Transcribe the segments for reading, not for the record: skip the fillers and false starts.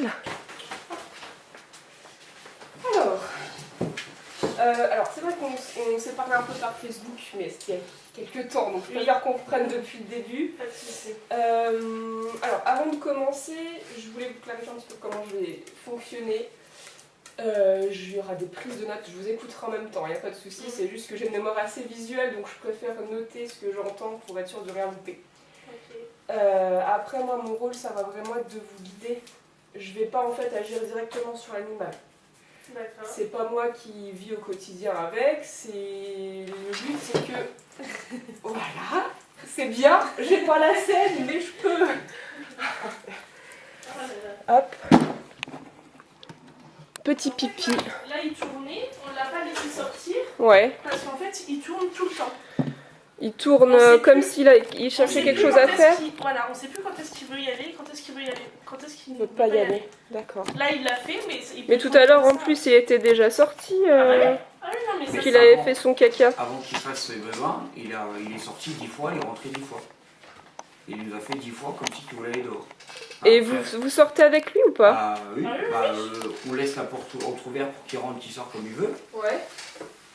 Voilà. Alors c'est vrai qu'on s'est parlé un peu par Facebook, mais c'était il y a quelques temps, donc je préfère qu'on reprenne depuis le début. Pas de soucis. Alors avant de commencer, je voulais vous clarifier un petit peu comment je vais fonctionner. Il y aura des prises de notes, je vous écouterai en même temps, il n'y a pas de souci, c'est juste que j'ai une mémoire assez visuelle, donc je préfère noter ce que j'entends pour être sûr de rien louper. Okay. Après moi mon rôle ça va vraiment être de vous guider. Je vais pas en fait agir directement sur l'animal. D'accord. C'est pas moi qui vis au quotidien avec, le but c'est que voilà, c'est bien, j'ai pas la scène mais je peux. Hop. Petit pipi. Là il tournait, on l'a pas laissé sortir. Ouais. Parce qu'en fait il tourne tout le temps. Il tourne comme s'il cherchait quelque chose à faire. Voilà, on sait plus quand est-ce qu'il veut y aller, quand est-ce qu'il veut y aller, quand est-ce qu'il ne veut pas y aller. D'accord. Là il l'a fait, mais tout à l'heure en plus il était déjà sorti. Vu qu'il avait fait son caca. Avant qu'il fasse ses besoins, il est sorti 10 fois, il est rentré 10 fois. Il nous a fait 10 fois comme si tu voulais aller dehors. Et vous sortez avec lui ou pas? Oui, on laisse la porte entrouverte pour qu'il rentre, qu'il sort comme il veut. Ouais.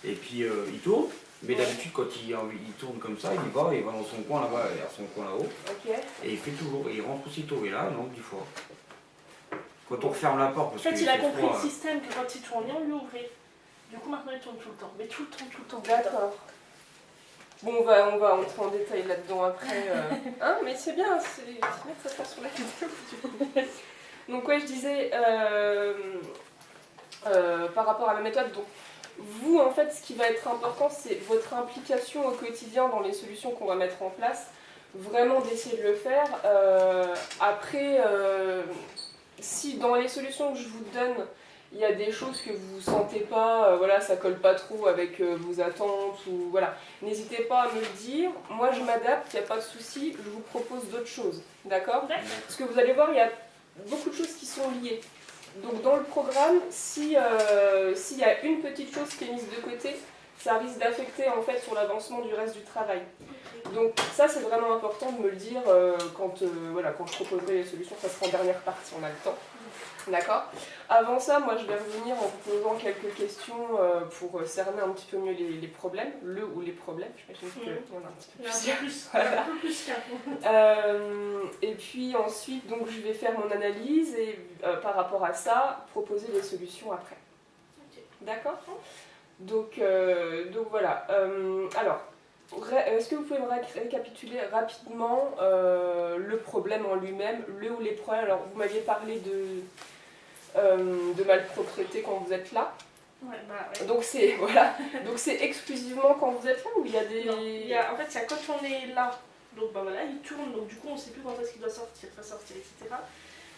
Et puis il tourne. Mais d'habitude, quand il tourne comme ça, il va dans son coin là-bas, il a son coin là-haut. Ok. Et il fait toujours, et il rentre aussitôt. Et là, non, 10 fois. Quand on referme la porte, parce en fait, il a compris froid, le système que quand il tournait, on lui ouvrait. Du coup, maintenant il tourne tout le temps. Mais tout le temps, tout le temps. D'accord. Bon, on va entrer en détail là-dedans après. Hein, mais c'est bien, c'est bien que ça se passe sur la vidéo du coup. Donc ouais, je disais, par rapport à ma méthode, donc vous en fait, ce qui va être important, c'est votre implication au quotidien dans les solutions qu'on va mettre en place. Vraiment d'essayer de le faire. Après, si dans les solutions que je vous donne, il y a des choses que vous ne sentez pas, voilà, ça colle pas trop avec vos attentes, ou voilà, n'hésitez pas à me le dire. Moi je m'adapte, il n'y a pas de souci, je vous propose d'autres choses, d'accord? Parce que vous allez voir, il y a beaucoup de choses qui sont liées. Donc dans le programme, s'il y a une petite chose qui est mise de côté, ça risque d'affecter en fait sur l'avancement du reste du travail. Donc ça c'est vraiment important de me le dire quand je proposerai les solutions, ça sera en dernière partie, on a le temps. D'accord. Avant ça, moi je vais revenir en vous posant quelques questions pour cerner un petit peu mieux les problèmes, les problèmes, j'imagine qu'il y en a un petit peu plus. Un peu plus qu'un. Et puis ensuite, donc, je vais faire mon analyse et par rapport à ça, proposer les solutions après. Okay. D'accord. Donc voilà. Alors, est-ce que vous pouvez me récapituler rapidement le problème en lui-même, ou les problèmes? Alors, vous m'aviez parlé de malpropreté quand vous êtes là. Ouais, ouais. Donc c'est exclusivement quand vous êtes là ou il y a des... Non, en fait, il y a quand on est là, donc voilà, il tourne, donc du coup on ne sait plus quand est-ce qu'il doit sortir, pas sortir, etc.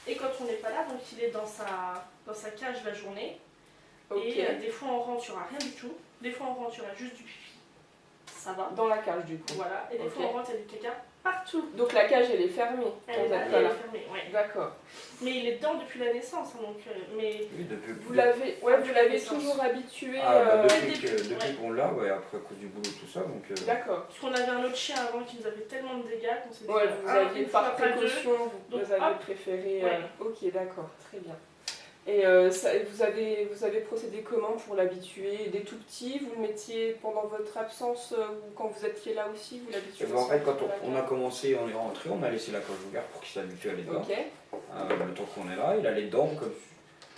Et quand on n'est pas là, donc il est dans sa cage la journée. Okay. Et des fois on rentre, il n'y aura rien du tout. Des fois on rentre, il y aura juste du pipi. Ça va. Dans la cage du coup. Voilà, et des fois on rentre, il y a du caca partout. Donc la cage elle est fermée. Elle est fermée, ouais. D'accord. Mais il est dedans depuis la naissance, hein, donc oui, depuis, vous l'avez toujours habitué. Depuis qu'on l'a, ouais, après à cause du boulot tout ça, donc. D'accord. Parce qu'on avait un autre chien avant qui nous avait tellement de dégâts qu'on s'est dit. Ouais, vous aviez par précaution, vous avez hop, préféré. Ouais. Ok, d'accord, très bien. Et vous avez procédé comment pour l'habituer? Des tout petits, vous le mettiez pendant votre absence ou quand vous étiez là aussi, vous l'habituez? En fait, quand on a commencé, on est rentré, on a laissé la cage ouverte pour qu'il s'habitue à aller dedans. Okay. Le temps qu'on est là, il allait dedans comme...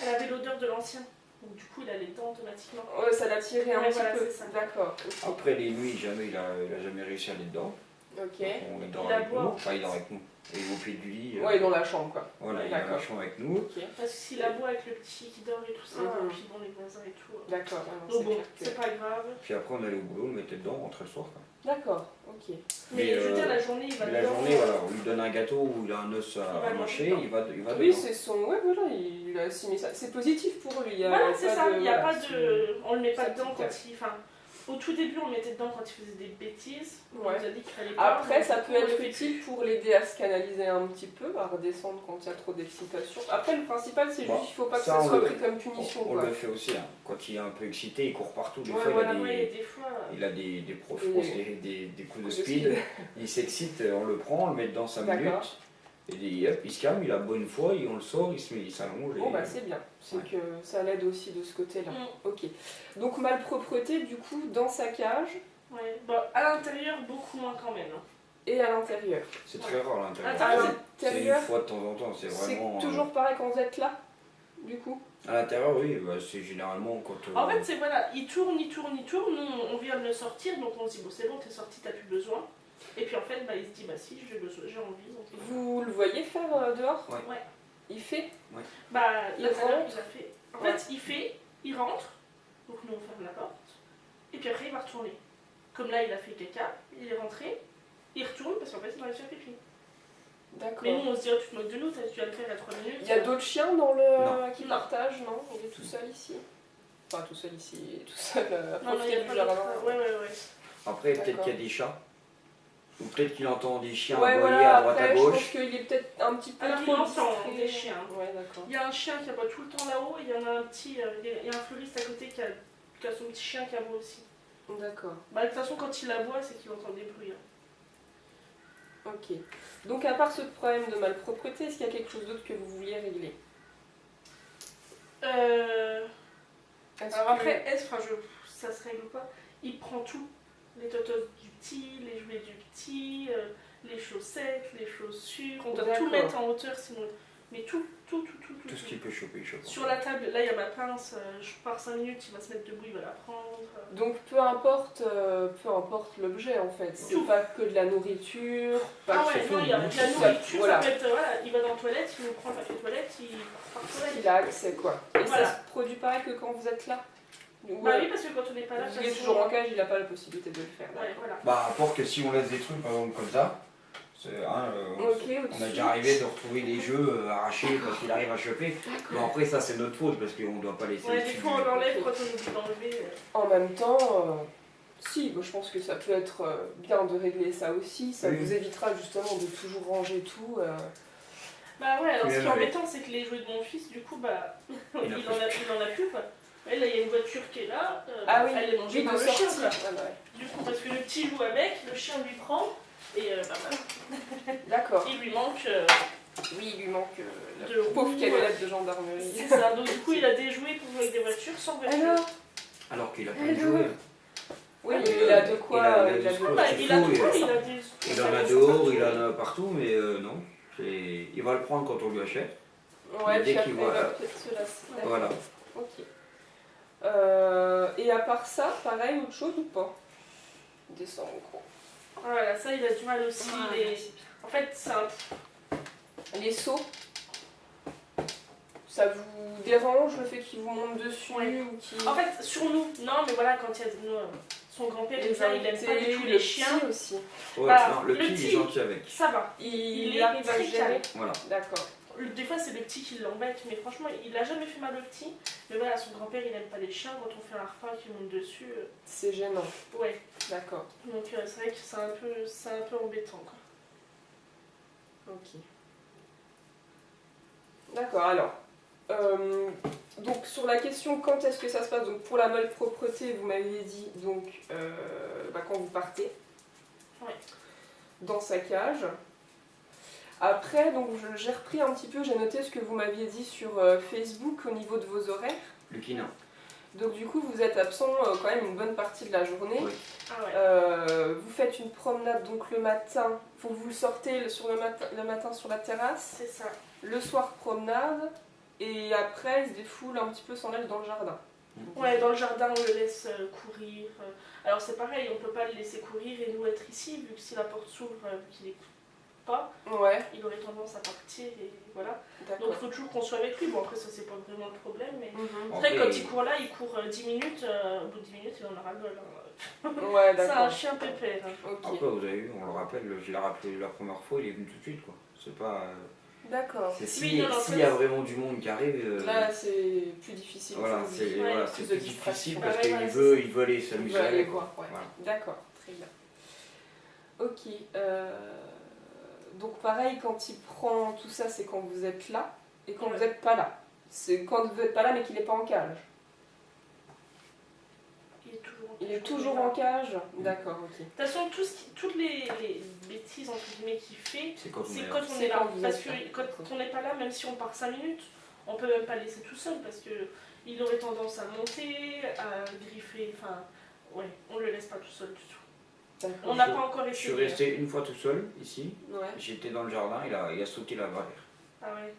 Elle avait l'odeur de l'ancien, donc du coup il allait dedans automatiquement. Ouais, ça l'a tiré un petit peu. D'accord. Okay. Après les nuits, il a jamais réussi à aller dedans. Ok. On dort avec nous, enfin il dort avec nous. Et il est au pied du lit. Ouais, dans la chambre quoi. Voilà, il est dans la chambre avec nous. Okay. Parce que s'il aboie avec le petit qui dort et tout ça, et puis bon, les voisins et tout. D'accord. Donc bon, c'est pas grave. Puis après on allait au boulot, on mettait dedans, on rentrait le soir. D'accord, ok. Mais je veux dire, la journée, il va dedans. La journée, voilà, on lui donne un gâteau ou il a un os à mâcher, il va dedans. Oui, c'est son... Ouais, voilà, il a assimilé ça. C'est positif pour lui. Voilà, c'est ça, il n'y a pas de... On le met pas dedans quand il... Enfin, au tout début, on le mettait dedans quand il faisait des bêtises. On nous a dit qu'il fallait pas. Après, ça peut être utile pour l'aider à se canaliser un petit peu, à redescendre quand il y a trop d'excitation. Après, le principal, c'est juste qu'il ne faut pas que ça soit pris comme punition. On le fait aussi, hein. Quand il est un peu excité, il court partout. Des fois, il a des coups de speed. Il s'excite, on le prend, on le met dans 5 minutes. Et hop, il se calme, il aboie une fois, et on le sort, il s'allonge. Bon, bah c'est bien. C'est Ouais. que ça l'aide aussi de ce côté-là. Mm. Ok. Donc, malpropreté, du coup, dans sa cage Ouais. Bon, à l'intérieur, beaucoup moins quand même. Hein. et à l'intérieur. C'est très rare à l'intérieur. À C'est une l'intérieur, fois de temps en temps, c'est c'est vraiment. toujours pareil quand vous êtes là, du coup. À l'intérieur, oui, bah, c'est généralement quand. En fait, c'est voilà, il tourne. Nous, on vient de le sortir, donc on se dit, bon, c'est bon, t'es sorti, t'as plus besoin. Et puis en fait, bah, il se dit, bah si, j'ai besoin, j'ai envie. Donc, Vous le voyez faire dehors? Ouais. Ouais. Il fait? Bah, Il là, tout à l'heure, rentre. il a fait. En Ouais. fait, il rentre, donc nous on ferme la porte, et puis après il va retourner. Comme là, il a fait caca, il est rentré, il retourne parce qu'en fait, il va aller faire pipi. D'accord. Mais nous, on se dit, oh, tu te moques de nous, tu vas le faire à 3 minutes. Il y a d'autres chiens dans le Non. qui Non. partagent, non? Il est tout seul ici? Enfin, tout seul ici, tout seul à Non, non, il profiter n'y a du pas jardin. d'autres. Ouais. Après, peut-être D'accord. qu'il y a des chats. Ou peut-être qu'il entend des chiens Ouais, aboyer voilà, à droite après, à je pense gauche. qu'il est peut-être un petit peu Alors, trop il entend distrait. des chiens. Ouais, d'accord. Il y a un chien qui aboie tout le temps là-haut, et il y en a un petit, il y a un fleuriste à côté qui a son petit chien qui aboie aussi. D'accord, Bah, de toute façon, quand il aboie, c'est qu'il entend des bruits. Hein. ok. Donc, à part ce problème de malpropreté, est-ce qu'il y a quelque chose d'autre que vous vouliez régler? Est-ce Alors que- après, ça se règle pas. Il prend tout. Les totos du petit, les jouets du petit, les chaussettes, les chaussures. On doit tout D'accord. mettre en hauteur sinon. Mais tout. Tout ce qu'il peut choper, il chope. Sur la table, là il y a ma pince, je pars 5 minutes, il va se mettre debout, il va la prendre. Donc peu importe l'objet en fait, c'est Tout. pas que de la nourriture, pas Ah que ouais, fait non, il y a au de bout, la ça, nourriture, voilà. ça peut être, voilà, il va dans la toilette, il nous prend le papier toilette, il part aux toilettes. il a accès quoi. Et Voilà. ça se produit pareil que quand vous êtes là. Donc, Bah ouais, oui, parce que quand on n'est pas là, vous de êtes toute toujours façon- en cage, il n'a pas la possibilité de le faire. Ouais, voilà. Bah, à part que si on laisse des trucs, par exemple, comme ça, Ok, on au-dessus. a déjà arrivé de retrouver des jeux arrachés parce qu'il arrive à choper. Bon, après, ça, c'est notre faute parce qu'on ne doit pas laisser. Ouais, des au-dessus fois on du- l'enlève quand on oublie d'enlever. En même temps, si, moi, je pense que ça peut être bien de régler ça aussi, ça Oui. vous évitera justement de toujours ranger tout. Bah ouais, alors Oui, ce qui est oui. embêtant, c'est que les jouets de mon fils, du coup, bah, Il il en en a plus, quoi. Et là, il y a une voiture qui est là, Ah oui, elle est mangée oui, par de le chien, sortie. quoi. Ah bah ouais. Du coup, parce que le petit joue avec, le chien lui prend, et bah, voilà. D'accord. Il lui manque. Oui, il lui manque la De pauvre roues, camionnette de gendarmerie. C'est ça, donc du coup, il a des jouets pour jouer avec des voitures sans voiture. Alors Alors qu'il a pas de Hello. jouer. Oui, Ah, il a de quoi. il a il a du de sport. Bah, qu'il il a faut, de quoi, et- il a des. Il en a dehors, il en a partout, mais non. Il va le prendre quand on lui achète. Ouais, Mais puis dès après, qu'il il voit- va peut-être se lasser. D'accord. Voilà. Ok. Et à part ça, pareil, autre chose ou pas? Descends en gros. Voilà, ça, il a du mal aussi. Ah, En fait, c'est un. Les seaux, ça vous dérange le fait qu'il vous monte dessus Ouais. ou qu'il... En fait, sur nous, non, mais voilà, quand il y a son grand-père, il aime pas du tout le les chiens. petit aussi. Ouais, Bah, non, le le petit, il petit. est gentil avec. Ça va. Il est arrive à très gérer. Voilà. D'accord. Des fois, c'est le petit qui l'embête, mais franchement, il a jamais fait mal au petit. Mais voilà, son grand-père, il aime pas les chiens. Quand on fait un repas qui monte dessus, C'est gênant. ouais. D'accord. Donc, c'est vrai que c'est un peu embêtant, quoi. Ok. D'accord, alors. Donc sur la question quand est-ce que ça se passe, donc pour la malpropreté, vous m'aviez dit donc quand vous partez Ouais. dans sa cage. Après, donc j'ai repris un petit peu, j'ai noté ce que vous m'aviez dit sur Facebook au niveau de vos horaires. Le quinoa. Donc du coup, vous êtes absent quand même une bonne partie de la journée. Oui. Ah ouais. Vous faites une promenade donc le matin, vous le sortez le matin sur la terrasse. C'est ça. Le soir, promenade, et après, il se défoule un petit peu sans l'aide dans le jardin. Ouais, dans le jardin, on le laisse courir. Alors, c'est pareil, on peut pas le laisser courir et nous être ici, vu que si la porte s'ouvre, qu'il n'écoute pas, Ouais, il aurait tendance à partir et voilà. Donc, d'accord. il faut toujours qu'on soit avec lui. Bon, après, ça, c'est pas vraiment le problème, mais. Mhm. Après, Après, quand il court là, il court 10 minutes, au bout de 10 minutes, il en aura le bol. Hein. Ouais, C'est un d'accord. chien pépère. Hein. Ok, Après, vous avez vu, on le rappelle, je l'ai rappelé la première fois, il est venu tout de suite, quoi. C'est pas. d'accord. C'est Oui, s'il non, en s'il fait, y a vraiment du monde qui arrive. Là, c'est plus difficile. Voilà, pour c'est lui. Ouais, voilà, plus c'est de plus difficile distraction. parce Ouais, qu'il voilà, veut aller Il s'amuser va aller avec. voir, ouais. Voilà. D'accord, très bien. Ok. Donc pareil, quand il prend tout ça, c'est quand vous êtes là, et quand Ouais. vous n'êtes pas là. C'est quand vous n'êtes pas là, mais qu'il n'est pas en cage. Il est toujours en Il est toujours en cage. D'accord, ok. De toute façon, toutes les bêtises entre guillemets qu'il fait, C'est quand c'est on est quand là. on est là. vous Parce êtes que là. quand on n'est pas là, même si on part 5 minutes, on peut même pas le laisser tout seul parce que il aurait tendance à monter, à griffer. Enfin, ouais, on le laisse pas tout seul du tout. D'accord. On n'a pas encore Je suis essayé. resté une fois tout seul ici. Ouais. J'étais dans le jardin, il a sauté la barrière. Ah ouais.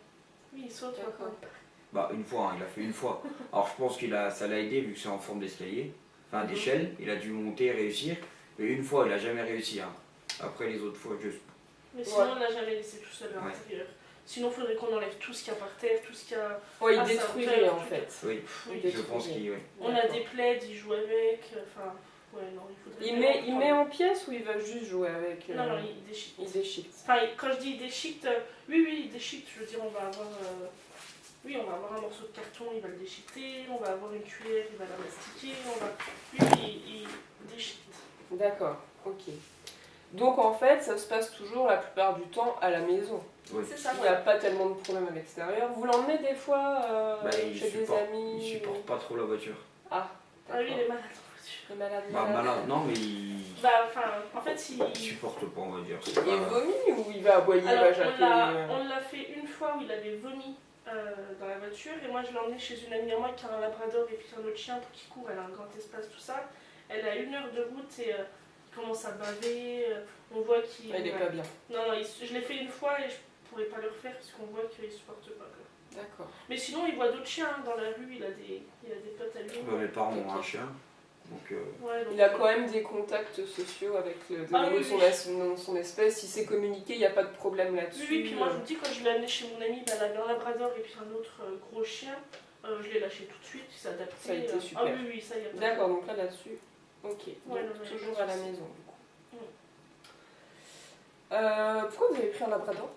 Oui, il saute. D'accord. D'accord. Bah une fois, hein, il a fait une fois. Alors je pense ça l'a aidé vu que c'est en forme d'escalier, enfin d'échelle. Il a dû monter, réussir. Mais une fois, il a jamais réussi. Hein. Après les autres fois, juste. Mais sinon, on l'a jamais laissé tout seul à l'intérieur. Sinon, il faudrait qu'on enlève tout ce qu'il y a par terre, tout ce qu'il y a. Ouais, il Ah, détruirait ça, en fait. Oui, Oui, Il je pense qu'il. Ouais. On a des plaids, il joue avec. Enfin, ouais, non, il faudrait. Il met en pièces ou il va juste jouer avec Non, non, il déchiquette. il déchiquette. Enfin, quand je dis il déchiquette, oui, il déchiquette, je veux dire, on va avoir. Oui, on va avoir un morceau de carton, il va le déchiqueter, on va avoir une cuillère, il va la mastiquer, il déchiquette. D'accord, ok. Donc en fait, ça se passe toujours la plupart du temps à la maison. Oui. C'est ça, Il n'y a pas tellement de problèmes à l'extérieur. Vous l'emmenez des fois chez des amis Il supporte pas trop la voiture. Ah, Ah oui, il d'accord. est malade en voiture. Il est malade. Bah malade, non mais il Bah, enfin, en fait, il supporte pas, on va dire. C'est Il pas- vomit ou il va aboyer, il Alors, va jaquer on l'a fait une fois où il avait vomi dans la voiture et moi je l'ai emmené chez une amie à moi qui a un labrador et puis un autre chien pour qu'il court, elle a un grand espace, tout ça. Elle a 1 heure de route et il commence à baver, on voit qu'il... Il est pas bien. Non, je l'ai fait une fois et je pourrais pas le refaire parce qu'on voit qu'il supporte pas. Quoi. D'accord. Mais sinon il voit d'autres chiens hein, dans la rue, il a des potes à lui. Bah, mes parents ont un Ok. chien. Donc, Ouais, donc, Il a quand même des contacts sociaux avec son espèce. Il sait communiquer, il n'y a pas de problème là-dessus. Oui, puis moi je vous dis, quand je l'ai amené chez mon ami, elle avait un labrador et puis un autre gros chien. Je l'ai lâché tout de suite, il s'est adapté. Ça a été super. Ah oui, ça y a pas de- D'accord, donc là-dessus, ok. Ouais, Donc, non, mais toujours pas à de la souci. maison du coup. Pourquoi vous avez pris un labrador?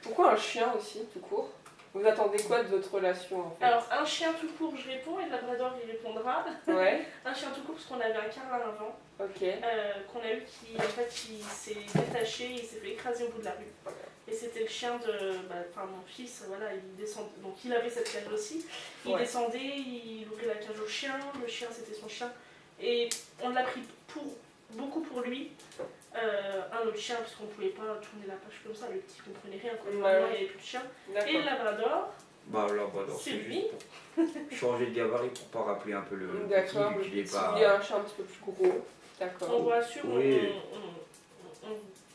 Pourquoi un chien aussi, tout court? Vous attendez quoi de votre relation en fait? Alors, un chien tout court, je réponds, et le labrador, il répondra. Ouais, Un chien tout court, parce qu'on avait un carlin avant, ok. qu'on a eu qui, en fait, il s'est détaché, il s'est fait écraser au bout de la rue. Et c'était le chien de mon fils, voilà, il descendait. Donc, il avait cette cage aussi. Il Ouais. descendait, il ouvrait la cage au chien, le chien, c'était son chien. Et on l'a pris beaucoup pour lui. Un autre chien, parce qu'on ne pouvait pas tourner la page comme ça, le petit comprenait rien, quoi. Ouais. Vraiment, il n'y avait plus de chien. Et D'accord. le labrador, bah Labrador, c'est c'est lui. juste pour changer de gabarit pour pas rappeler un peu le petit, D'accord. vu qu'il est Si pas. vous voulez un chien un petit peu plus gros, On d'accord. voit sûr, Oui.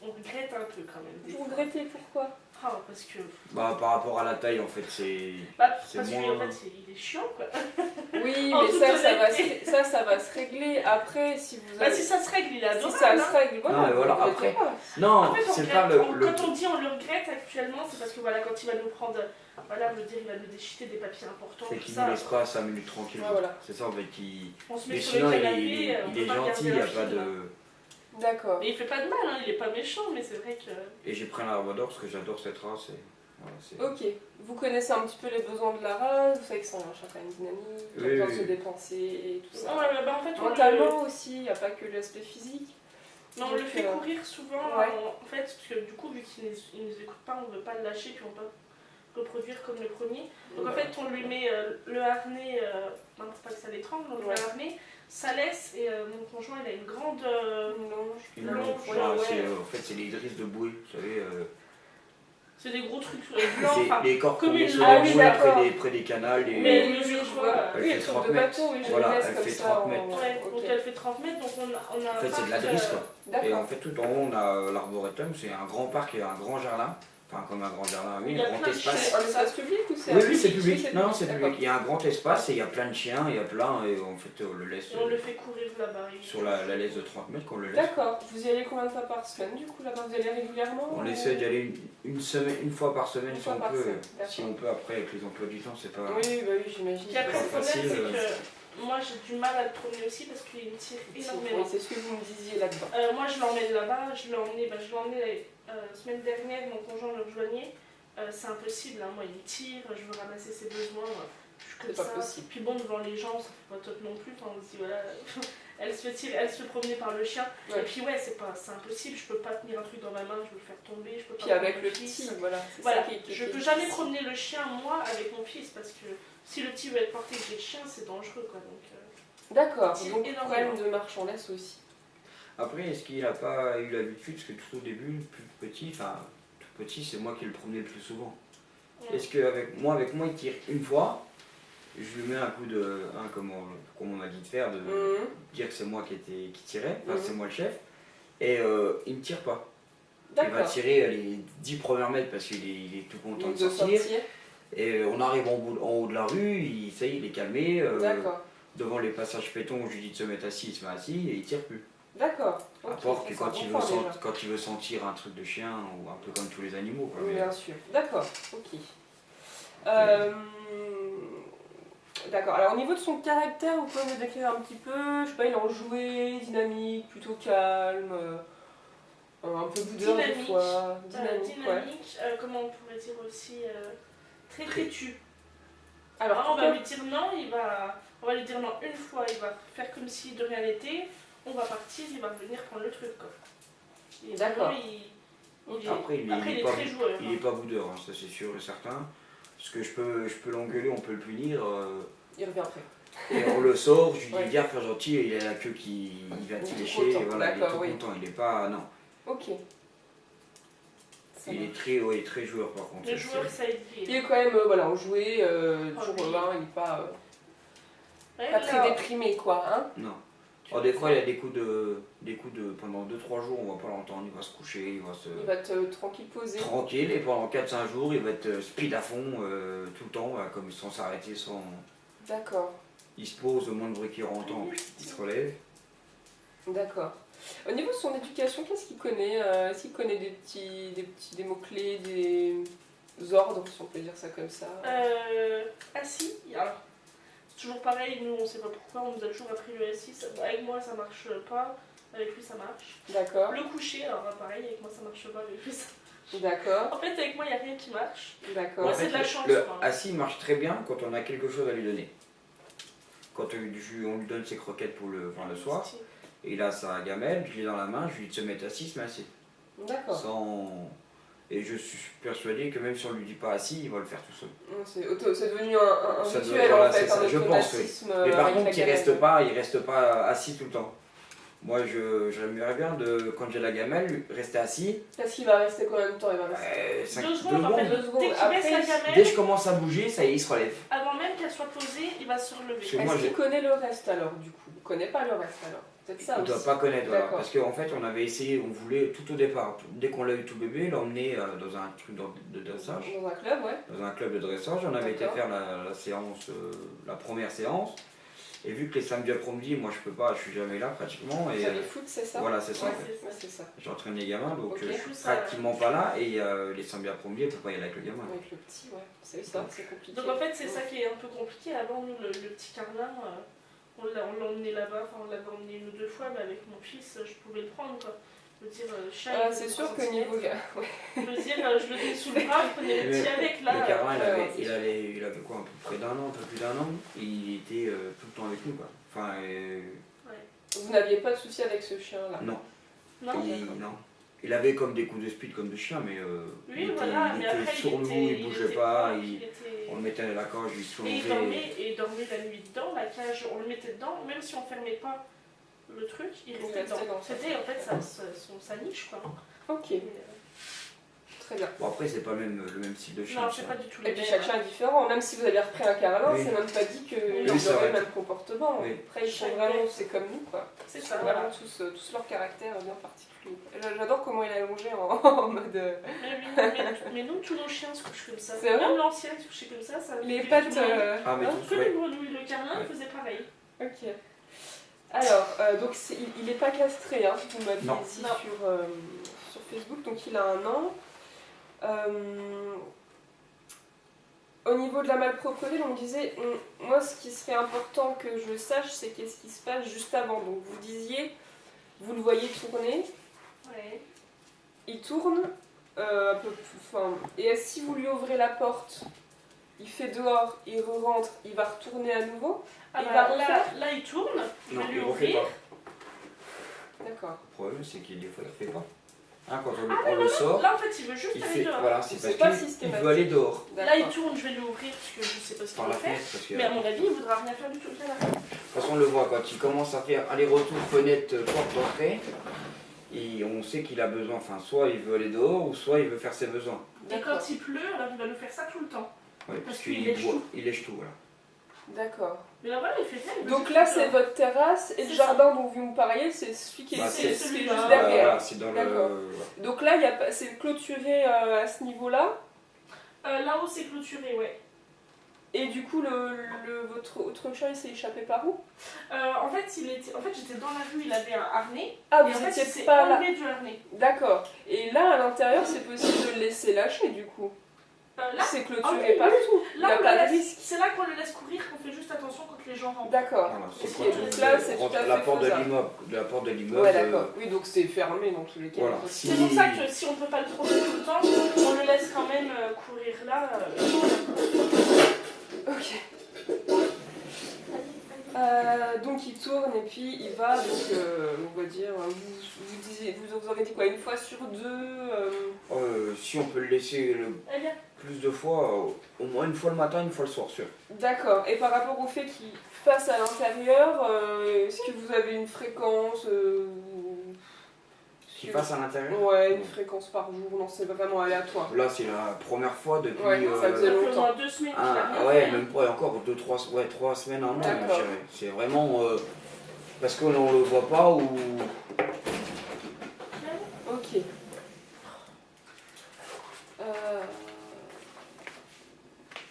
on regrette un peu quand même. des Vous fois. regrettez pourquoi? Ah, parce que. Bah par rapport à la taille en fait c'est. Parce C'est que lui, moins- en fait, il est chiant, quoi. Oui, En mais toute ça va se régler. Après, si vous Bah, avez... si ça se règle, il est si adorable. ça hein. se règle, voilà, Non, mais voilà, vous regrettez après- pas. Non, En fait, c'est pas le. quand on dit on le regrette actuellement, c'est parce que voilà, quand il va nous prendre, voilà, je veux dire, il va nous déchiqueter des papiers importants, C'est tout qu'il ça. ne laisse pas 5 minutes tranquille. Ouais, voilà. C'est ça en fait qui. On se met Mais sur sinon le il canapé, est, on il peut est pas gentil, il regarder n'y a un pas film. de. D'accord. Mais il fait pas de mal, hein, il est pas méchant, mais c'est vrai que. Et j'ai pris un Labrador parce que j'adore cette race. Et... Voilà, c'est- Ok. Vous connaissez un petit peu les besoins de la race, vous savez que c'est un chien quand même dynamique, qui a Oui, besoin de oui. se dépenser et tout ça. Ouais, bah, en fait, on Mentalement aussi, il n'y a pas que l'aspect physique. Non, on le Donc, fait courir souvent, ouais. en fait, parce que du coup, vu qu'il ne nous écoute pas, on ne veut pas le lâcher, puis on peut reproduire comme le premier. Donc en fait, on lui met le harnais, pour pas que ça l'étrangle, donc Ouais. le harnais, ça laisse, et mon conjoint, il a une grande... Une longe, longe, ouais, voilà, ouais. en fait, c'est les drisses de bouée, vous savez. c'est des gros trucs blancs, C'est enfin... les corps comme qu'on met une sur longe. les Ah oui, bouées d'accord. près des canals. Mais Et... elle mesure je quoi? vois. Elle Oui, fait le truc 30 de mètres. bateau, oui, je Voilà, le laisse elle comme fait ça. 30 mètres. Ouais, Ok. donc elle fait 30 mètres, donc on a En fait, c'est de la parc, drisse quoi. Et D'accord. en fait, tout en haut, on a l'arboretum, c'est un grand parc et un grand jardin. Enfin, comme un grand jardin, oui, Il y a un grand plein de espace. C'est un espace public ou c'est Oui, un oui, c'est Oui, public. Non, c'est d'accord. public. Il y a un grand espace et il y a plein de chiens, il y a plein, et en fait, on le laisse et on le fait courir là-bas. sur la laisse de 30 mètres qu'on le laisse. D'accord. Vous y allez combien de fois par semaine du coup là-bas? Vous y allez régulièrement On ou- essaie d'y aller une fois par semaine Une si fois on par peut. semaine, d'accord. Si on peut, après, avec les emplois du temps, c'est pas. Oui, bah oui, j'imagine. Puis après, pas le problème, facile, c'est que moi, j'ai du mal à le promener aussi, parce qu'il me tire Oui, énormément. c'est ce que vous me disiez là-dedans. Moi je l'emmène là-bas, je l'ai emmené la semaine dernière, mon conjoint le rejoignait. C'est impossible, hein. Moi il me tire, je veux ramasser ses besoins, je suis comme C'est pas ça. possible. Puis bon, devant les gens, ça fait pas top non plus, enfin, on se dit voilà, elle se fait tirer, elle se fait promener par le chien. Ouais. Et puis ouais, c'est impossible, je peux pas tenir un truc dans ma main, je veux le faire tomber, je peux pas. Puis avec prendre le fils. petit, voilà. C'est Voilà, ça qui je est peux jamais difficile. promener le chien moi avec mon fils, parce que si le petit veut être porté avec le chien, c'est dangereux quoi. Donc, D'accord, Tire donc énormément. problème de marche en laisse aussi. Après, est-ce qu'il n'a pas eu l'habitude, parce que tout au début, tout petit, c'est moi qui le promenais le plus souvent. Est-ce qu'avec moi, il tire une fois, je lui mets un coup de. Comme on m'a dit de faire, de dire que c'est moi qui tirais, enfin c'est moi le chef, et il ne tire pas. Il va D'accord. tirer les 10 premiers mètres parce qu'il est tout content de sortir. Et on arrive en haut de la rue, ça y est, il est calmé. D'accord. Devant les passages piétons, je lui dis de se mettre assis, il se met assis et il tire plus. D'accord. À part que quand il veut sentir un truc de chien ou un peu comme tous les animaux. Quoi, oui, bien sûr. D'accord, ok. D'accord. Alors au niveau de son caractère, vous pouvez me décrire un petit peu, je sais pas, il est enjoué, dynamique, plutôt calme, un peu boudeur des fois. Dynamique, comment on pourrait dire aussi, très têtu. Alors on va lui dire non, on va lui dire non une fois, il va faire comme si de rien n'était, on va partir, il va venir prendre le truc quoi. D'accord. Après, il est très joueur. Il n'est pas boudeur, hein, ça c'est sûr et certain. Parce que je peux l'engueuler, on peut le punir. Il revient après. Et on le sort, je lui dis viens faire gentil, et il a la queue qui va te lécher, et voilà, il est tout content, il n'est pas. Non. Ok. Il est très joueur par contre. Le joueur, ça aide. Il est quand même enjoué, toujours il n'est pas très déprimé quoi. Hein. Non. Alors, des fois il y a des coups de pendant 2-3 jours on va pas l'entendre, il va se coucher, il va être tranquille posé. Tranquille, et pendant 4-5 jours il va être speed à fond tout le temps, comme sans s'arrêter, sans. D'accord. Il se pose, au moins de bruit qu'il entend, il se relève. D'accord. Au niveau de son éducation, qu'est-ce qu'il connaît? Est-ce qu'il connaît des mots-clés, des ordres, si on peut dire ça comme ça? Si, alors, c'est toujours pareil, nous on sait pas pourquoi, on nous a toujours appris le assis, avec moi ça marche pas, avec lui ça marche. D'accord. Le coucher, alors pareil, avec moi ça marche pas, avec lui ça marche. D'accord. En fait, avec moi il n'y a rien qui marche. D'accord. Moi c'est de la chance. Le assis marche très bien quand on a quelque chose à lui donner. Quand on lui donne ses croquettes pour le soir, et il a sa gamelle, je l'ai dans la main, je lui dis de se mettre assis, il se met assis. D'accord. Et je suis persuadé que même si on ne lui dit pas assis, il va le faire tout seul. C'est devenu un rituel en fait, un je pense, oui. Mais par contre, il reste pas assis tout le temps. Moi, j'aimerais bien, quand j'ai la gamelle, rester assis. Parce qu'il va rester combien de temps? Il va rester 2 secondes. En fait, 2 secondes. Dès qu'il baisse la gamelle, dès que je commence à bouger, ça y est, il se relève. avant même qu'elle soit posée, il va se relever. Est-ce qu'il connaît le reste alors du coup? Il connaît pas le reste alors? Peut-être ça il ne aussi. doit pas connaître, voilà. Parce qu'en fait, on avait essayé, on voulait tout au départ, dès qu'on l'a eu tout bébé, l'emmener dans un truc de dressage. Dans un club, ouais. Dans un club de dressage, on avait été faire la séance, la première séance. Et vu que les samedis après-midi, moi je peux pas, je suis jamais là pratiquement. Et les foot, c'est ça? Voilà, c'est ça. Ouais, c'est ça. J'entraîne les gamins, donc Okay. je suis pratiquement pas là. Et les samedis après-midi, elle peut pas y aller avec le gamin. Avec le petit, ouais. C'est ça, c'est compliqué. Donc en fait, c'est ça qui est un peu compliqué. Avant, nous, le petit Carlin, on l'a emmené là-bas, enfin on l'avait emmené 1 ou 2 fois, mais avec mon fils, je pouvais le prendre quoi. Je veux dire, c'est sûr que niveau gars. Je veux dire, je le tenais sous le bras, je prenais le petit avec là. Le Carlin, il avait quoi, un peu près d'1 an, un peu plus d'1 an. Et il était tout le temps avec nous quoi. Enfin, Vous n'aviez pas de souci avec ce chien là? Non. Non, non. Il avait comme des coups de speed comme de chien, mais oui, il était sourd-nous, il bougeait pas, on le mettait à la cage, il se plongeait. Et il dormait la nuit dedans, la cage, on le mettait dedans, même si on fermait pas le truc, il restait dedans. C'était en fait sa niche quoi. Ok. Très bien. Bon après c'est pas le même style de chien. Non, c'est pas du tout. Et puis chaque chien est différent, même si vous avez repris un Carlin, c'est même pas dit qu'il aurait le même comportement. Oui. Après ils sont vraiment, c'est comme nous quoi. C'est ça. Vraiment tous leur caractère bien particulier. J'adore comment il est allongé en mode... Mais nous, tous nos chiens se couchent comme ça. C'est vrai? Même l'ancien se couchait comme ça. Les pattes... Ah mais que les grenouilles, le Carlin il faisait pareil. Ok. Alors, donc il n'est pas castré, hein, vous m'avez dit ici sur Facebook, donc il a 1 an. Au niveau de la malpropreté, on me disait, moi ce qui serait important que je sache, c'est qu'est-ce qui se passe juste avant. Donc vous disiez, vous le voyez tourner, il tourne, un peu, et si vous lui ouvrez la porte, il fait dehors, il rentre, il va retourner à nouveau. Là il tourne, je vais lui ouvrir. D'accord. Le problème c'est qu'il des fois il refait pas. Hein, quand on le sort, Là en fait il veut juste il aller fait. dehors. Voilà, c'est C'est parce pas qu'il systématique. veut aller dehors. Là il tourne, je vais lui ouvrir parce que je sais pas ce qu'il Par va la faire. fenêtre. Parce que, Mais à mon avis il voudra rien faire du tout. Viens là. de toute façon, on le voit quand il commence à faire aller-retour, fenêtre, porte d'entrée. Et on sait qu'il a besoin, enfin, soit il veut aller dehors, ou soit il veut faire ses besoins. Et quand il pleut, alors il va nous faire ça tout le temps. Oui, Parce parce qu'il qu'il lèche tout. lèche tout, voilà. D'accord. Mais là voilà, il fait ça. il veut Donc juste là, aller c'est dehors. votre terrasse et le C'est jardin dont vous me parliez, c'est celui qui est, Bah, c'est c'est juste celui-là. derrière. Voilà, c'est dans le. D'accord. Voilà. Donc là, il y a pas- c'est clôturé à ce niveau-là. Là-haut c'est clôturé, ouais. Et du coup, votre chat, il s'est échappé par où? En fait, j'étais dans la rue, il avait un harnais. Ah, et en vous fait, il étiez s'est pas là. enlevé du harnais. D'accord. Et là, à l'intérieur, c'est possible de le laisser lâcher, du coup. Là, C'est Ah clôturé oui, partout. Il n'y là a on pas le de laisse- risque. c'est là qu'on le laisse courir, qu'on fait juste attention quand les gens rentrent. D'accord. Voilà, c'est Ok, quand donc on là, c'est tout rentre à la fait porte de faisable. l'immeuble. De la porte de l'immeuble. Ouais, d'accord. Oui, donc c'est fermé dans tous les cas. Voilà. Donc, Si- C'est pour ça que si on peut pas le trouver tout le temps, on le laisse quand même courir là. Ok. Donc il tourne et puis il va, donc on va dire, vous avez dit quoi, une fois sur deux Si on peut le laisser Eh bien, plus de fois, au moins une fois le matin, une fois le soir, sûr. D'accord. Et par rapport au fait qu'il fasse à l'intérieur, est-ce que vous avez une fréquence Qu'il passe à l'intérieur. Ouais, une fréquence par jour, non, c'est vraiment aléatoire. Là, c'est la première fois depuis. Ouais, ça faisait ça fait au longtemps. moins 2 semaines qu'il a rien ouais, fait, hein. même pas, et encore 3 semaines, un mois, D'accord. je dirais. C'est vraiment parce qu'on ne le voit pas ou. Ok.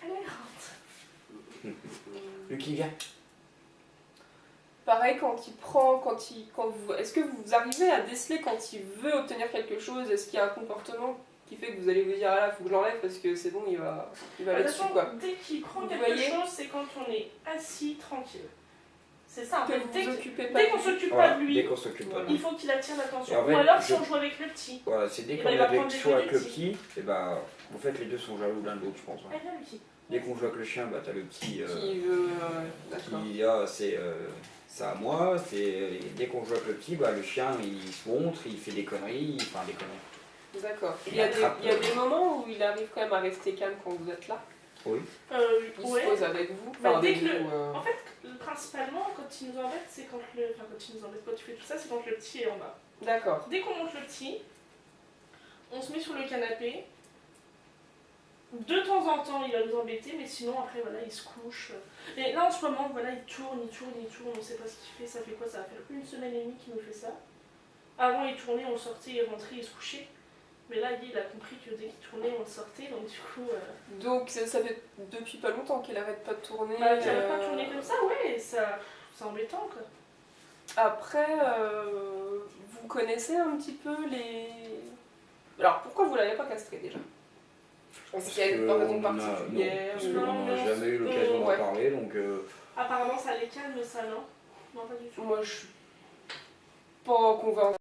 Allez, rentre. Lui qui vient. Pareil, est-ce que vous arrivez à déceler quand il veut obtenir quelque chose? Est-ce qu'il y a un comportement qui fait que vous allez vous dire, ah là, faut que je l'enlève parce que c'est bon, il va là-dessus, Attention, quoi. dès qu'il prend Vous quelque voyez chose, c'est quand on est assis tranquille. C'est ça, en Que fait. vous Dès vous que- occupez pas dès de qu'on lui. s'occupe Voilà, pas de lui, dès qu'on s'occupe pas de lui. il faut qu'il attire l'attention. Et en fait, Ou alors si je- on joue avec le petit. Voilà, c'est dès Et qu'on ben, est il va avec prendre des soit avec le jeux du petit, et bah en fait les deux sont jaloux l'un de l'autre, je pense. Ouais. Allez, viens, Lucie. Dès qu'on joue avec le chien, bah t'as le petit Qui veut. D'accord. qui c'est à moi, dès qu'on joue avec le petit, bah le chien il se montre, il fait des conneries, enfin des conneries. D'accord. Il Il y a attrape, des moments où il arrive quand même à rester calme quand vous êtes là. Oui. Il Ouais. se pose avec vous. Bah, Enfin, dès avec que le- vous, En fait, principalement, quand il nous embête, c'est quand le. Enfin, quand il nous embête, quand tu fais tout ça, c'est quand le petit est en bas. D'accord. Dès qu'on monte le petit, on se met sur le canapé. De temps en temps, il va nous embêter, mais sinon, après, voilà, il se couche. Mais là, en ce moment, voilà, il tourne, on sait pas ce qu'il fait. Ça fait quoi? Ça va faire 1 semaine et demie qu'il nous fait ça. Avant, il tournait, on sortait, il rentrait, il se couchait. Mais là, il a compris que dès qu'il tournait, on le sortait, donc du coup... Donc ça fait depuis pas longtemps qu'il arrête pas de tourner. Bah, qu'il arrête pas de tourner comme ça, ouais, c'est embêtant, quoi. Après, vous connaissez un petit peu les... Alors pourquoi vous l'avez pas castré déjà? Est-ce qu'il y a une raison particulière? Parce Non, qu'on n'a non, jamais eu l'occasion d'en ouais. parler, donc Apparemment, ça les calme, ça, non? Non, pas du tout. Moi je suis pas convaincue.